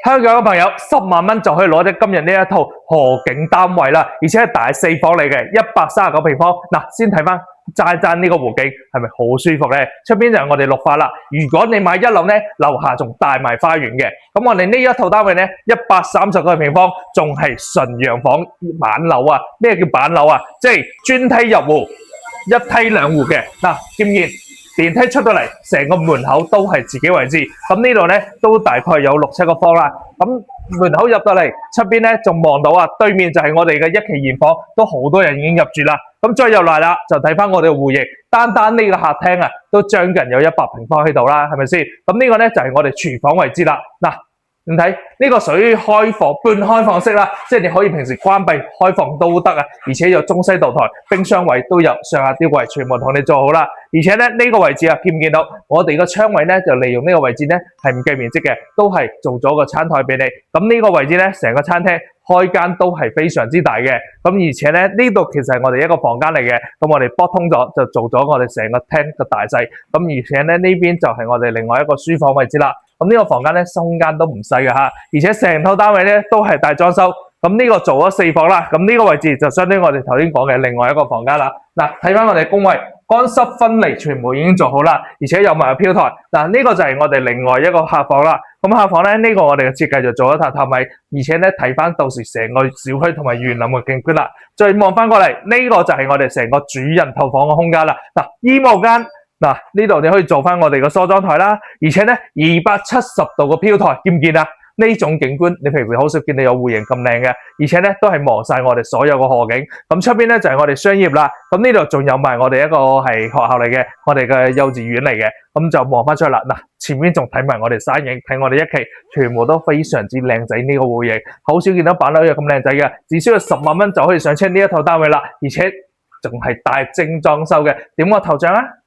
香港嘅朋友10萬蚊就可以攞到今日呢一套河景單位啦，而且係大4房嚟嘅，139平方。嗱，先睇翻齋呢個湖景係咪好舒服咧？出邊就係我哋綠化啦。如果你買一樓咧，樓下仲帶埋花園嘅。咁我哋呢一套單位咧，130個平方，仲係純洋房板樓啊！咩叫板樓啊？即係專梯入戶，一梯兩戶嘅。嗱，見唔見？電梯出到嚟，成個門口都係自己位置。咁呢度咧都大概有6、7個方啦。咁門口入到嚟，出邊咧仲望到啊，對面就係我哋嘅一期現房，都好多人已經入住啦。咁再入嚟啦，就睇翻我哋嘅戶型，單呢個客廳啊，都將近有100平方喺度啦，係咪先？咁呢個咧就係我哋廚房位置啦。嗱，你睇呢個屬於開放半開放式啦，即係你可以平時關閉開放都得啊，而且有中西道台、冰箱位都有，上下吊櫃全部同你做好啦。而且咧呢個位置啊，見唔見到我哋個窗位咧就利用呢個位置咧係唔計面積嘅，都係做咗個餐台俾你。咁呢個位置咧成個餐廳開間都係非常之大嘅。咁而且咧呢度其實係我哋一個房間嚟嘅，咁我哋撥通咗就做咗我哋成個廳嘅大細。咁而且咧呢邊就係我哋另外一個書房位置啦。咁呢個房間咧空間都唔細嘅嚇，而且成套單位咧都係大裝修。咁呢個做咗4房啦，咁呢個位置就相當於我哋頭先講嘅另外一個房間啦。嗱，睇翻我哋工位，乾濕分離全部已經做好啦，而且有埋個飄台。嗱，呢個就係我哋另外一個客房啦。咁客房咧呢個我哋嘅設計就做咗榻榻米，而且咧睇翻到時成個小區同埋園林嘅景觀啦。再望翻過嚟，呢個就係我哋成個主人套房嘅空間啦。嗱，衣帽間。嗱，呢度你可以做翻我哋個梳妝台啦，而且咧270度嘅飄台，見唔見啊？呢種景觀你平時好少見到有戶型咁靚嘅，而且咧都係望晒我哋所有嘅河景。咁出邊咧就係我哋商業啦，咁呢度仲有埋我哋一個係學校嚟嘅，我哋嘅幼稚園嚟嘅，咁就望翻出嚟啦。嗱，前面仲睇埋我哋山影，睇我哋一期，全部都非常之靚仔呢個戶型，好少見到板樓有咁靚仔嘅，只需要10萬蚊就可以上車呢一套單位啦，而且仲係大精裝修嘅。點個頭像啊！